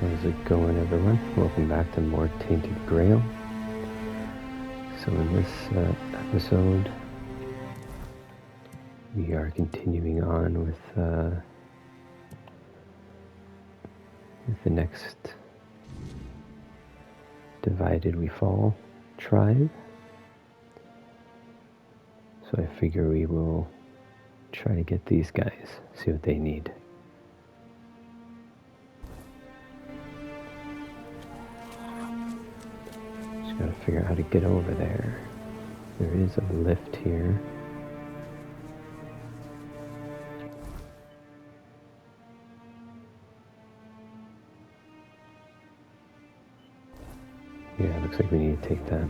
How's it going, everyone? Welcome back to more Tainted Grail. So in this episode, we are continuing on with the next Divided We Fall tribe. So I figure we will try to get these guys, see what they need. Just gotta figure out how to get over there. There is a lift here. Yeah, looks like we need to take that.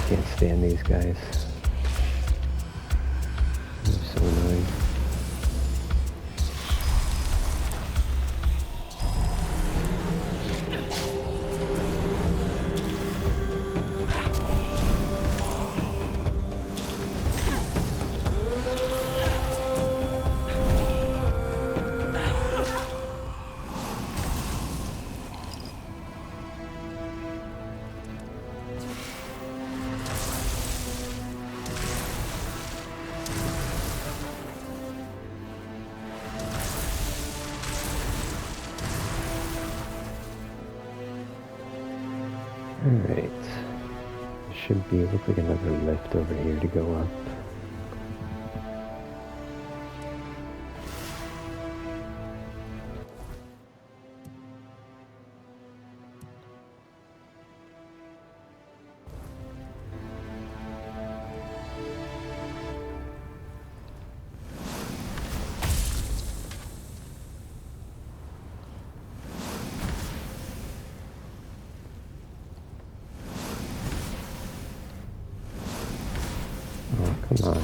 Can't stand these guys. They're so annoying. Alright, there should be, look like another lift over here to go up. Come on.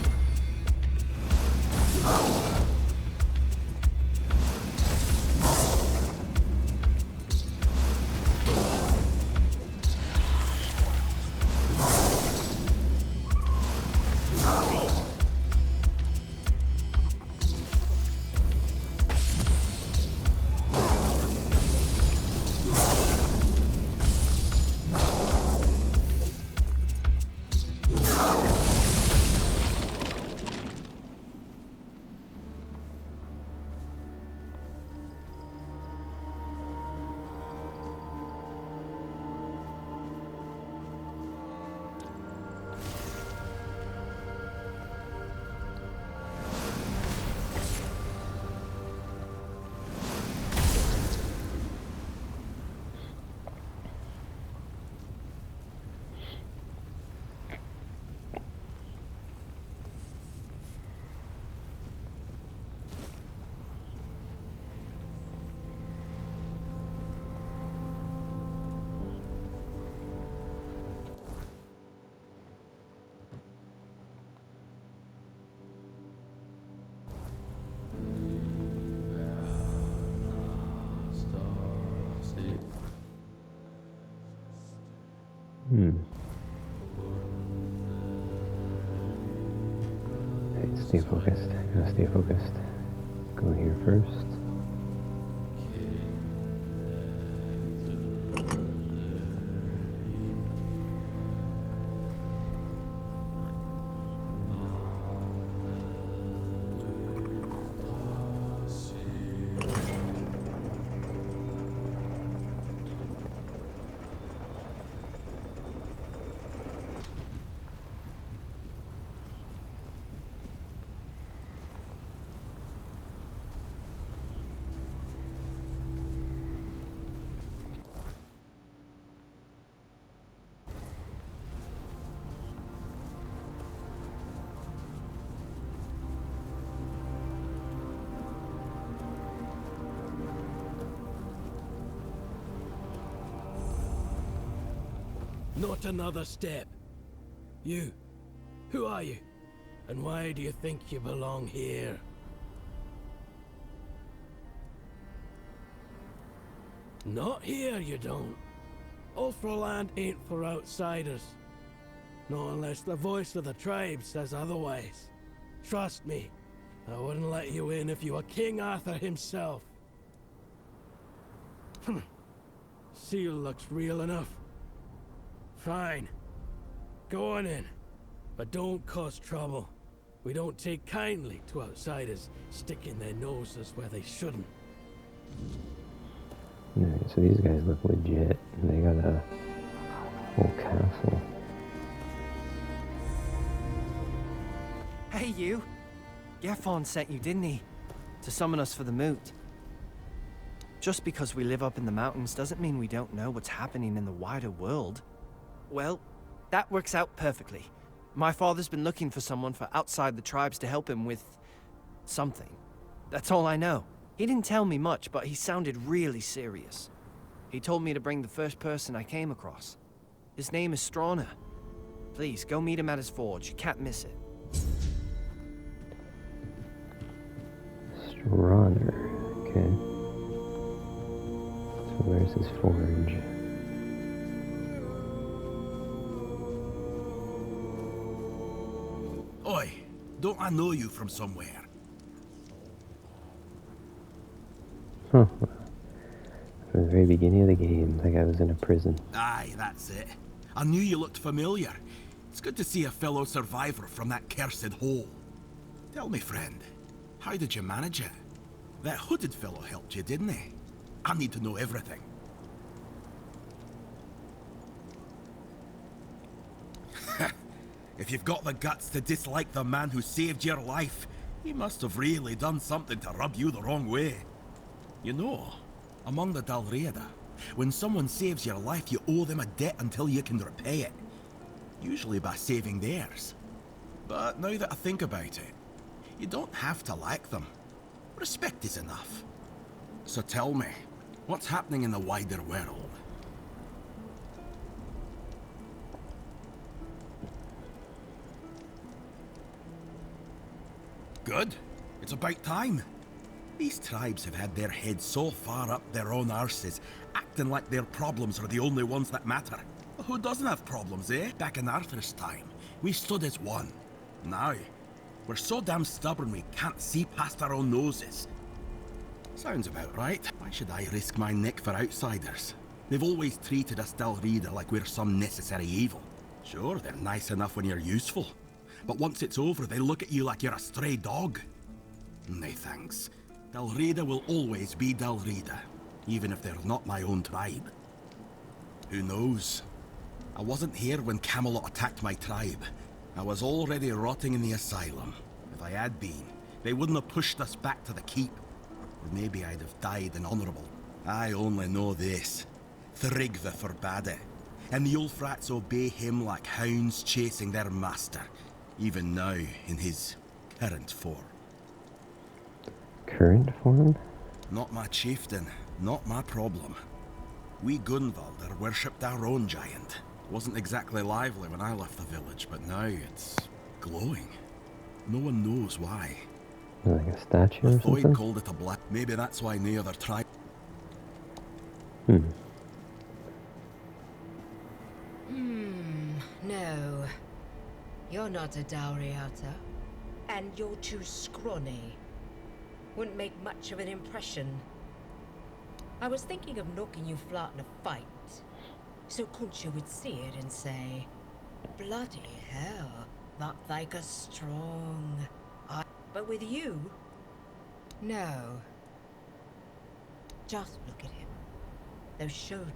Right, stay focused. Gotta stay focused. Go here first. Not another step. You. Who are you? And why do you think you belong here? Not here, you don't. Ulfr land ain't for outsiders. Not unless the voice of the tribe says otherwise. Trust me, I wouldn't let you in if you were King Arthur himself. Seal looks real enough. Fine. Go on in. But don't cause trouble. We don't take kindly to outsiders sticking their noses where they shouldn't. Alright, so these guys look legit. They got a whole castle. Hey, you! Gefon sent you, didn't he? To summon us for the Moot. Just because we live up in the mountains doesn't mean we don't know what's happening in the wider world. Well, that works out perfectly. My father's been looking for someone for outside the tribes to help him with something. That's all I know. He didn't tell me much, but he sounded really serious. He told me to bring the first person I came across. His name is Strana. Please, go meet him at his forge. You can't miss it. Strana, okay. So where's his forge? Oi, don't I know you from somewhere? Huh. From the very beginning of the game, like I was in a prison. Aye, that's it. I knew you looked familiar. It's good to see a fellow survivor from that cursed hole. Tell me, friend, how did you manage it? That hooded fellow helped you, didn't he? I need to know everything. If you've got the guts to dislike the man who saved your life, he must have really done something to rub you the wrong way. You know, among the Dalriada, when someone saves your life, you owe them a debt until you can repay it. Usually by saving theirs. But now that I think about it, you don't have to like them. Respect is enough. So tell me, what's happening in the wider world? Good. It's about time. These tribes have had their heads so far up their own arses, acting like their problems are the only ones that matter. Well, who doesn't have problems, eh? Back in Arthur's time, we stood as one. Now, we're so damn stubborn we can't see past our own noses. Sounds about right. Why should I risk my neck for outsiders? They've always treated us Dalriada like we're some necessary evil. Sure, they're nice enough when you're useful. But once it's over, they look at you like you're a stray dog. Nay, thanks. Dalriada will always be Dalriada, even if they're not my own tribe. Who knows? I wasn't here when Camelot attacked my tribe. I was already rotting in the asylum. If I had been, they wouldn't have pushed us back to the keep. Or maybe I'd have died in honourable. I only know this. Thrigve forbade it. And the Ulfrats obey him like hounds chasing their master. Even now, in his current form. Current form? Not my chieftain, not my problem. We Gunvalder worshipped our own giant. Wasn't exactly lively when I left the village, but now it's glowing. No one knows why. Like a statue or something? Thoyd called it a black. Maybe that's why no other tribe. No. You're not a Dalriada. And you're too scrawny. Wouldn't make much of an impression. I was thinking of knocking you flat in a fight. So Concha would see it and say, bloody hell, that like a strong... But with you, no. Just look at him. Those shoulders,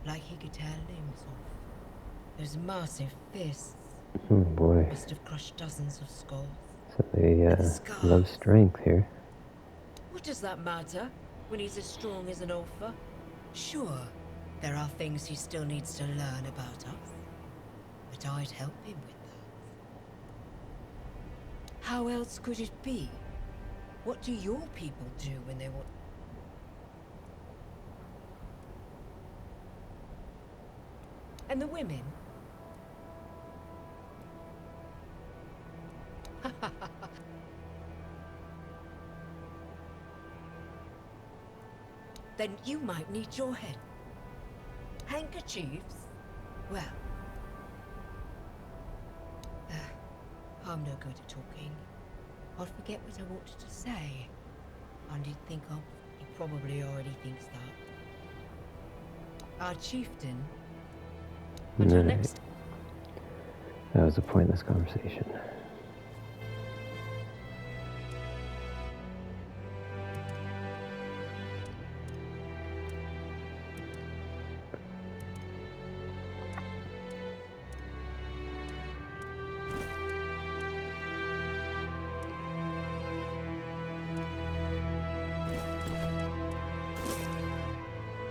like he could tear limbs off. Those massive fists. Oh boy. Must have crushed dozens of skulls. So they love strength here. What does that matter when he's as strong as an Ulfr? Sure, there are things he still needs to learn about us, but I'd help him with that. How else could it be? What do your people do when they want... And the women? Then you might need your head. Handkerchiefs? Well... I'm no good at talking. I'll forget what I wanted to say. I did think of... He probably already thinks that. Our chieftain... Until Right. next... That was a pointless conversation.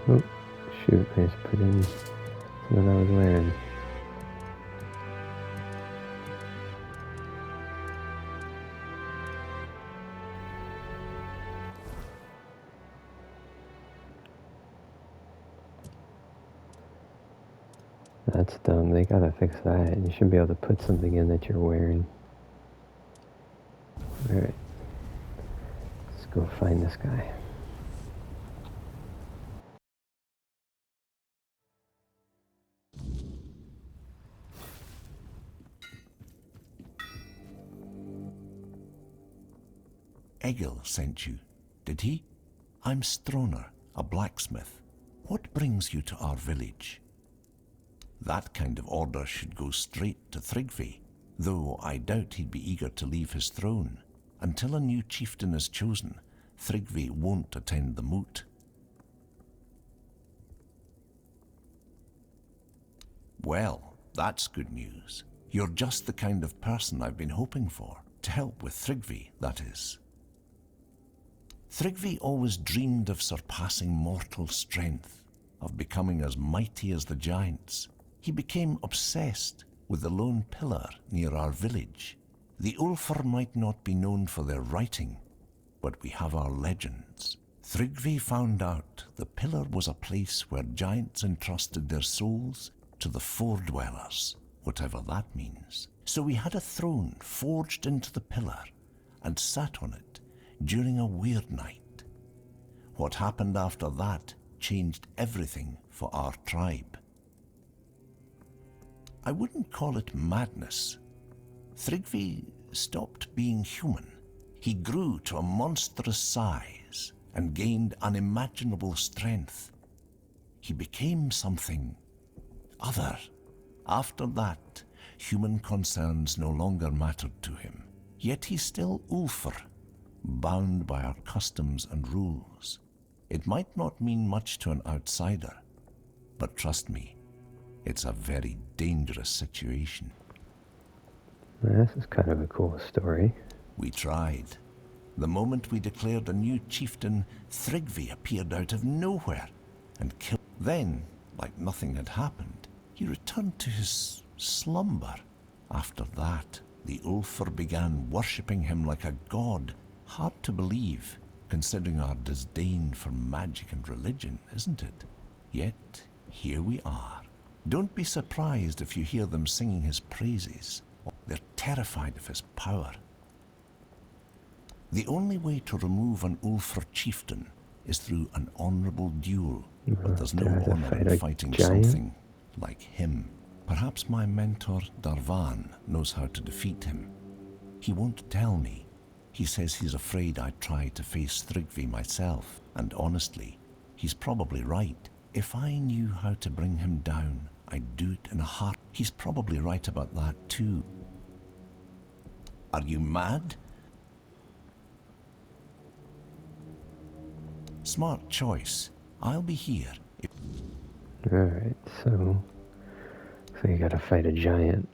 Oh, shoot, I just put in something I was wearing. That's dumb. They gotta fix that. You should be able to put something in that you're wearing. Alright. Let's go find this guy. Egil sent you, did he? I'm Stroner, a blacksmith. What brings you to our village? That kind of order should go straight to Thrygvi, though I doubt he'd be eager to leave his throne. Until a new chieftain is chosen, Thrygvi won't attend the moot. Well, that's good news. You're just the kind of person I've been hoping for, to help with Thrygvi, that is. Thrygvi always dreamed of surpassing mortal strength, of becoming as mighty as the giants. He became obsessed with the lone pillar near our village. The Ulfr might not be known for their writing, but we have our legends. Thrygvi found out the pillar was a place where giants entrusted their souls to the foredwellers, whatever that means. So we had a throne forged into the pillar and sat on it during a weird night. What happened after that changed everything for our tribe. I wouldn't call it madness. Thrygvi stopped being human. He grew to a monstrous size and gained unimaginable strength. He became something other. After that, human concerns no longer mattered to him. Yet he's still Ulfr, bound by our customs and rules. It might not mean much to an outsider, but trust me, it's a very dangerous situation. This is kind of a cool story. We tried. The moment we declared a new chieftain, Thrygvi appeared out of nowhere and killed. Then, like nothing had happened, he returned to his slumber. After that, the Ulfr began worshipping him like a god. Hard to believe, considering our disdain for magic and religion, isn't it? Yet, here we are. Don't be surprised if you hear them singing his praises. They're terrified of his power. The only way to remove an Ulfr chieftain is through an honorable duel, but there's no honor in fighting something like him. Perhaps my mentor Darvan knows how to defeat him. He won't tell me. He says he's afraid I'd try to face Thrygvi myself, and honestly, he's probably right. If I knew how to bring him down, I'd do it in a heart. He's probably right about that too. Are you mad? Smart choice. I'll be here. Alright, so you gotta fight a giant.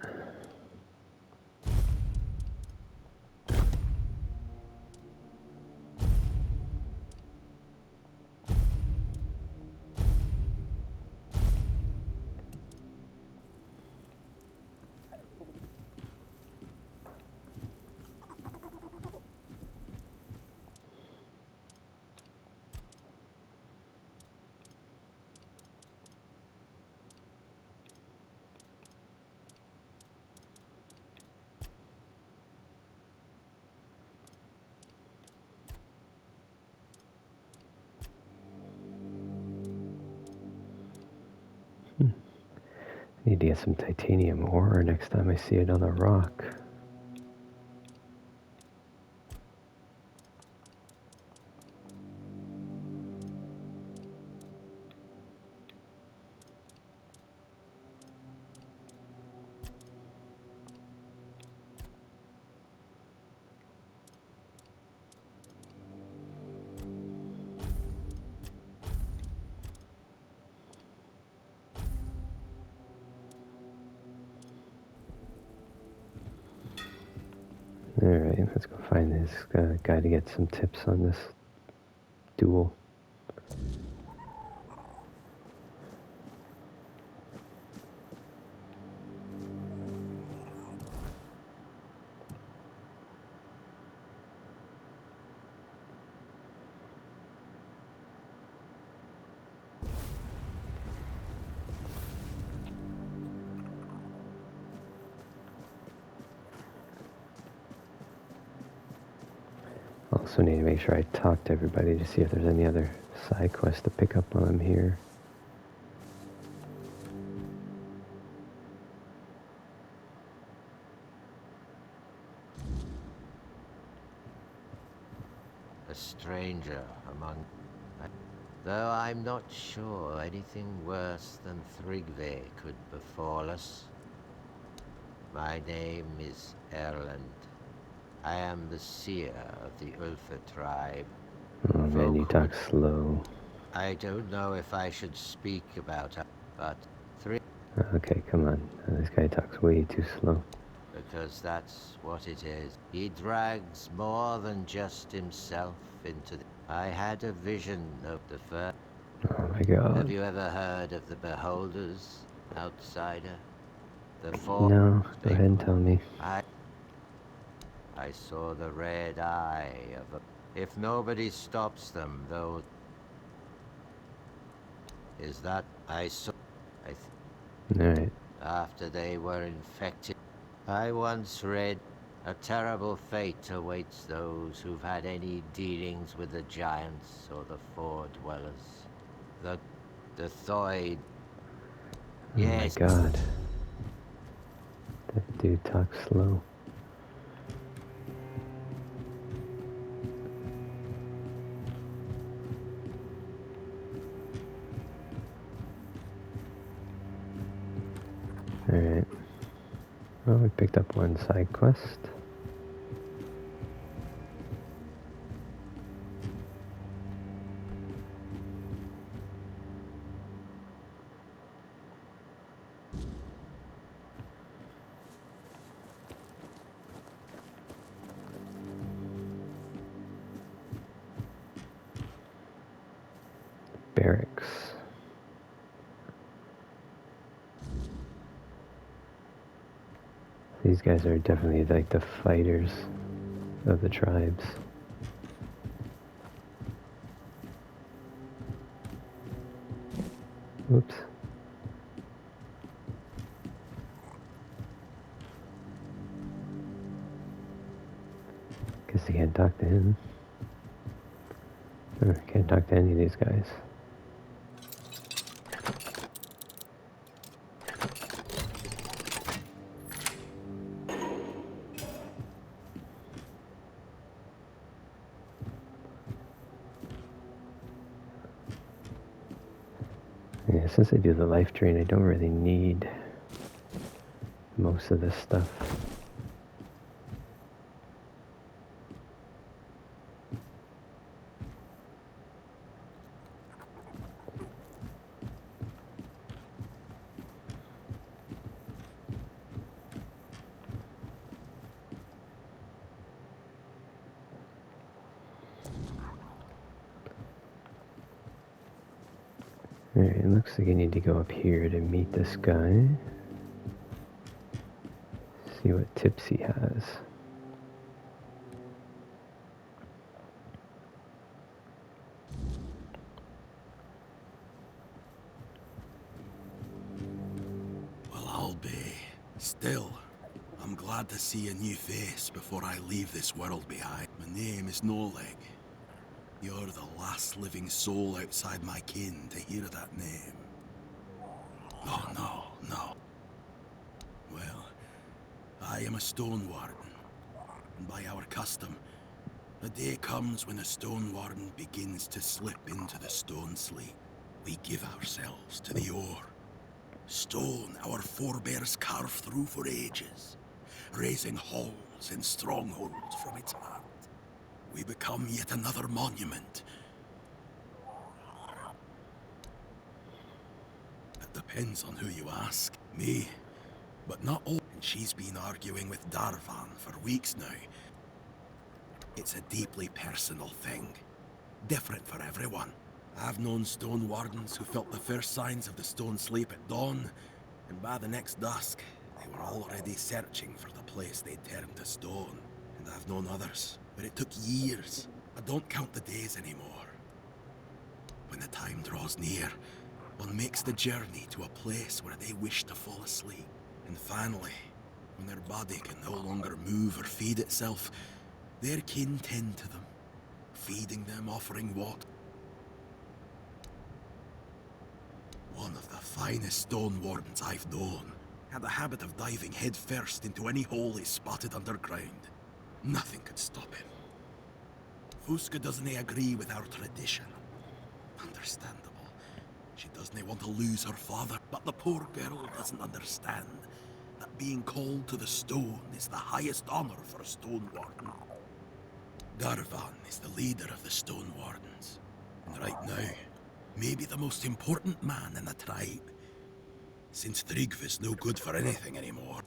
Need to get some titanium ore next time I see it on a rock. Alright, let's go find this guy to get some tips on this duel. Also need to make sure I talk to everybody to see if there's any other side quests to pick up while I'm here. A stranger among... Though I'm not sure anything worse than Thrigve could befall us. My name is Erland. I am the seer of the Ulfr tribe. Oh man, you talk slow. I don't know if I should speak about it, but Okay, come on. This guy talks way too slow. because that's what it is. He drags more than just himself into the... I had a vision of the first... Oh my god. Have you ever heard of the Beholders, outsider? The No, go ahead and tell me. I saw the red eye of a... If nobody stops them, though... Is that... I saw... Alright. After they were infected. I once read, a terrible fate awaits those who've had any dealings with the giants or the four dwellers. The Thoid. Oh Yes. my god. That dude talks slow. Alright. Well, we picked up one side quest. Barracks. These guys are definitely like the fighters of the tribes. Oops. Guess I can't talk to him. Or can't talk to any of these guys. Yeah, since I do the life drain, I don't really need most of this stuff. Alright, it looks like I need to go up here to meet this guy. See what tips he has. Well, I'll be. Still, I'm glad to see a new face before I leave this world behind. My name is Noleg. You're the last living soul outside my kin to hear that name. Oh, no. I am a Stonewarden, and by our custom, the day comes when a Stonewarden begins to slip into the stone sleep. We give ourselves to the ore. Stone our forebears carved through for ages, raising halls and strongholds from its heart. We become yet another monument. It depends on who you ask. Me, but not all. And she's been arguing with Darvan for weeks now. It's a deeply personal thing, different for everyone. I've known Stonewardens who felt the first signs of the stone sleep at dawn, and by the next dusk, they were already searching for the place they'd turned to stone. And I've known others, but it took years. I don't count the days anymore. When the time draws near, one makes the journey to a place where they wish to fall asleep. And finally, when their body can no longer move or feed itself, their kin tend to them, feeding them, offering water. One of the finest Stonewardens I've known had a habit of diving headfirst into any hole he spotted underground. Nothing could stop him. Fusca doesn't agree with our tradition. Understandable. She doesn't want to lose her father, but the poor girl doesn't understand that being called to the stone is the highest honor for a Stonewarden. Darvan is the leader of the Stonewardens, and right now, maybe the most important man in the tribe, since Thrygve's no good for anything anymore.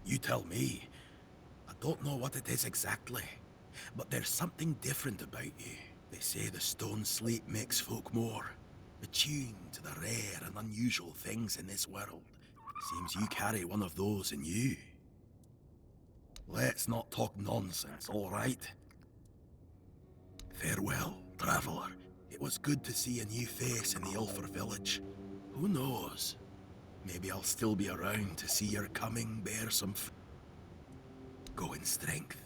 You tell me. I don't know what it is exactly, but there's something different about you. They say the stone sleep makes folk more attuned to the rare and unusual things in this world. Seems you carry one of those in you. Let's not talk nonsense, all right? Farewell, traveler. It was good to see a new face in the Ulfr village. Who knows? Maybe I'll still be around to see your coming bear some Go in strength.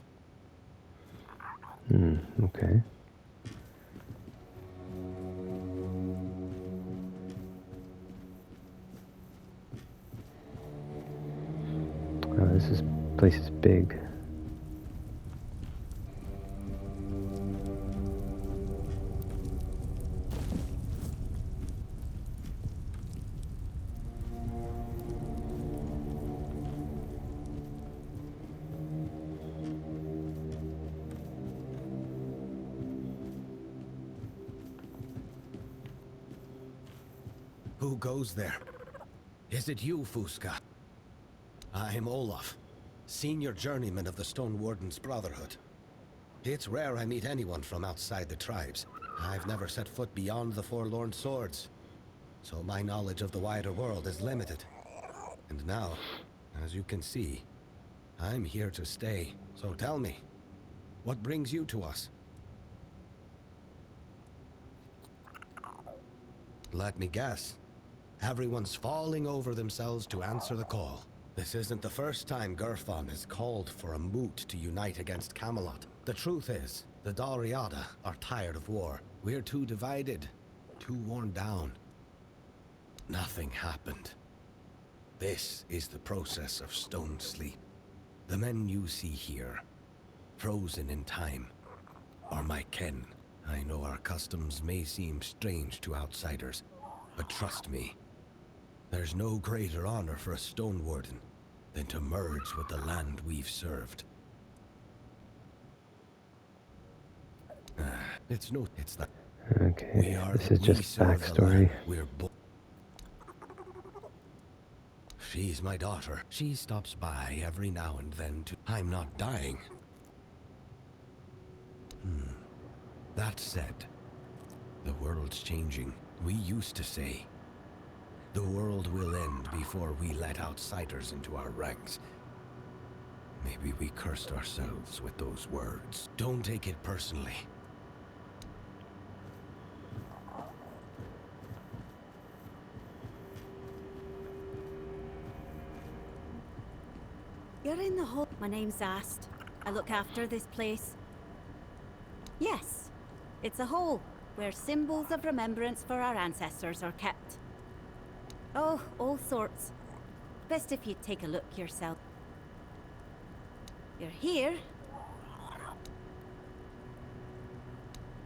Okay. This place is big. Who goes there? Is it you, Fusca? I'm Olaf, senior journeyman of the Stonewardens Brotherhood. It's rare I meet anyone from outside the tribes. I've never set foot beyond the Forlorn Swords, so my knowledge of the wider world is limited. And now, as you can see, I'm here to stay. So tell me, what brings you to us? Let me guess. Everyone's falling over themselves to answer the call. This isn't the first time Gerfon has called for a Moot to unite against Camelot. The truth is, the Dalriada are tired of war. We're too divided, too worn down. Nothing happened. This is the process of stone sleep. The men you see here, frozen in time, are my kin. I know our customs may seem strange to outsiders, but trust me, there's no greater honor for a Stonewarden than to merge with the land we've served. It's that. Okay, this is just backstory. She's my daughter. She stops by every now and then to... I'm not dying. That said, the world's changing. We used to say, the world will end before we let outsiders into our ranks. Maybe we cursed ourselves with those words. Don't take it personally. You're in the hole. My name's Ast. I look after this place. Yes, it's a hole where symbols of remembrance for our ancestors are kept. Oh, all sorts. Best if you take a look yourself. You're here?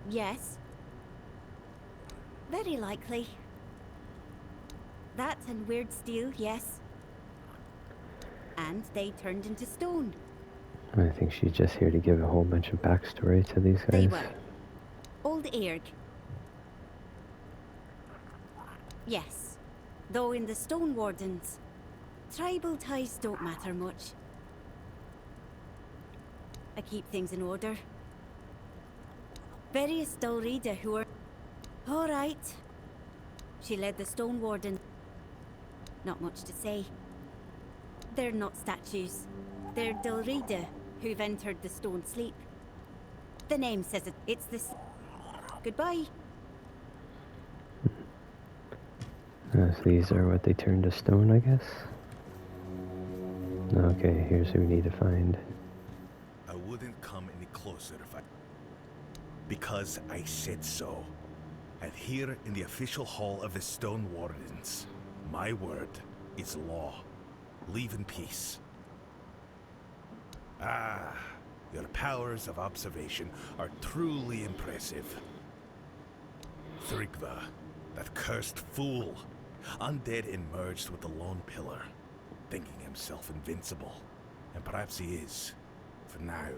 Yes. Very likely. That and weird steel, yes. And they turned into stone. I think she's just here to give a whole bunch of backstory to these guys. They were. Old Airg. Yes. Though in the Stonewardens, tribal ties don't matter much. I keep things in order. Various Dulrida who are... Alright. She led the Stonewarden. Not much to say. They're not statues. They're Dulrida who've entered the Stone Sleep. The name says it. It's this. Goodbye. So these are what they turned to stone, I guess? Okay, here's who we need to find. I wouldn't come any closer if I... Because I said so. And here in the official hall of the Stonewardens, my word is law. Leave in peace. Ah, your powers of observation are truly impressive. Thrigva, that cursed fool, undead and merged with the Lone Pillar, thinking himself invincible. And perhaps he is, for now.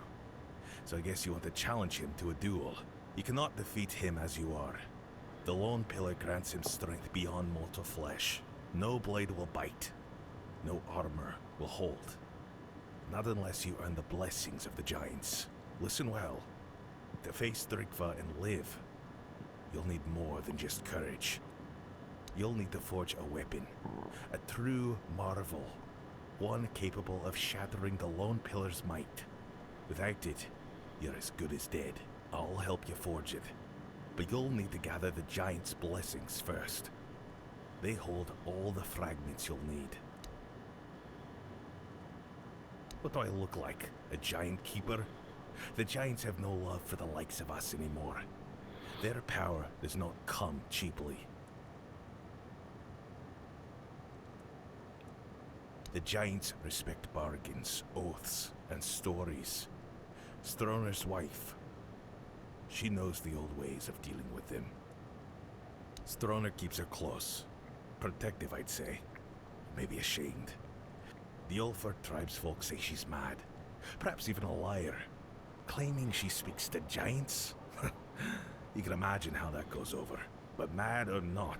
So I guess you want to challenge him to a duel. You cannot defeat him as you are. The Lone Pillar grants him strength beyond mortal flesh. No blade will bite. No armor will hold. Not unless you earn the blessings of the Giants. Listen well. To face Thrigva and live, you'll need more than just courage. You'll need to forge a weapon. A true marvel. One capable of shattering the Lone Pillar's might. Without it, you're as good as dead. I'll help you forge it. But you'll need to gather the Giants' blessings first. They hold all the fragments you'll need. What do I look like? A giant keeper? The Giants have no love for the likes of us anymore. Their power does not come cheaply. The Giants respect bargains, oaths, and stories. Stroner's wife, she knows the old ways of dealing with them. Stroner keeps her close. Protective, I'd say. Maybe ashamed. The Ulfr tribesfolk say she's mad. Perhaps even a liar. Claiming she speaks to giants? You can imagine how that goes over. But mad or not,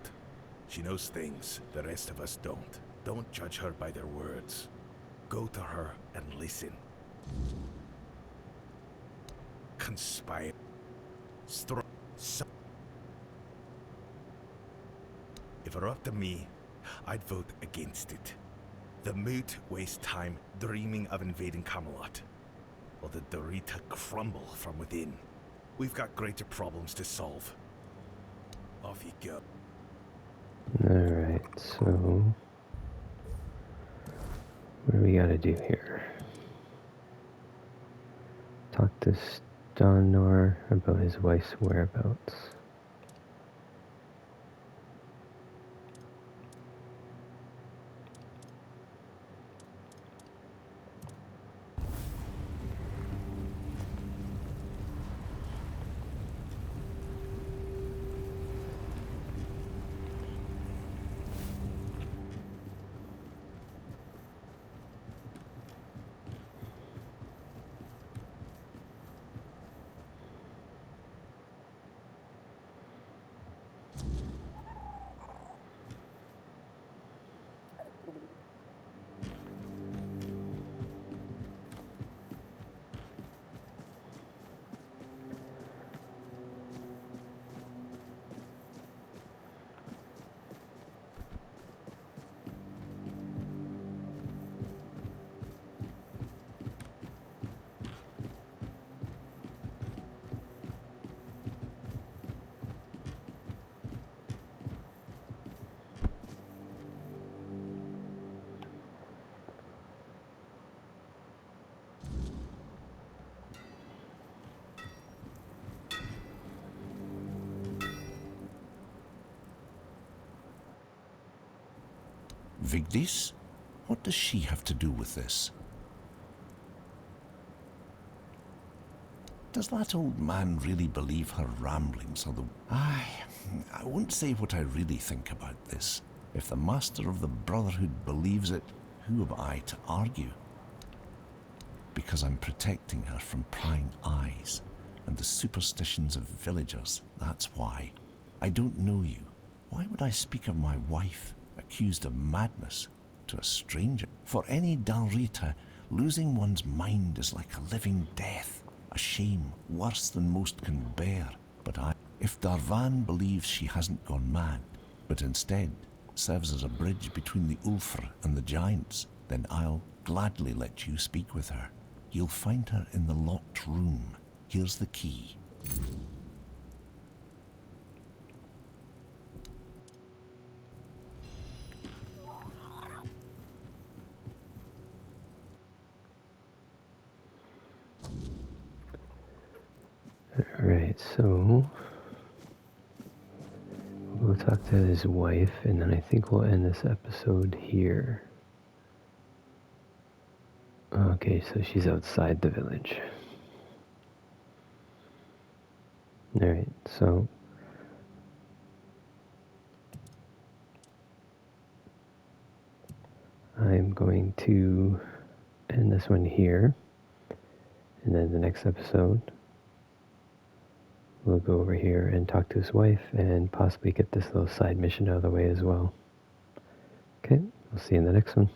she knows things the rest of us don't. Don't judge her by their words. Go to her and listen. Conspire. If it were up to me, I'd vote against it. The Moot waste time dreaming of invading Camelot, while the Dorita crumble from within. We've got greater problems to solve. Off you go. Alright, so... what do we gotta do here? Talk to Stonor about his wife's whereabouts. Vigdis? What does she have to do with this? Does that old man really believe her ramblings are the... I won't say what I really think about this. If the Master of the Brotherhood believes it, who am I to argue? Because I'm protecting her from prying eyes and the superstitions of villagers, that's why. I don't know you. Why would I speak of my wife, accused of madness, to a stranger? For any Dalrita, losing one's mind is like a living death, a shame worse than most can bear. But if Darvan believes she hasn't gone mad, but instead serves as a bridge between the Ulfr and the giants, then I'll gladly let you speak with her. You'll find her in the locked room. Here's the key. Alright, so we'll talk to his wife, and then I think we'll end this episode here. Okay, so she's outside the village. Alright, so I'm going to end this one here, and then the next episode we'll go over here and talk to his wife and possibly get this little side mission out of the way as well. Okay, we'll see you in the next one.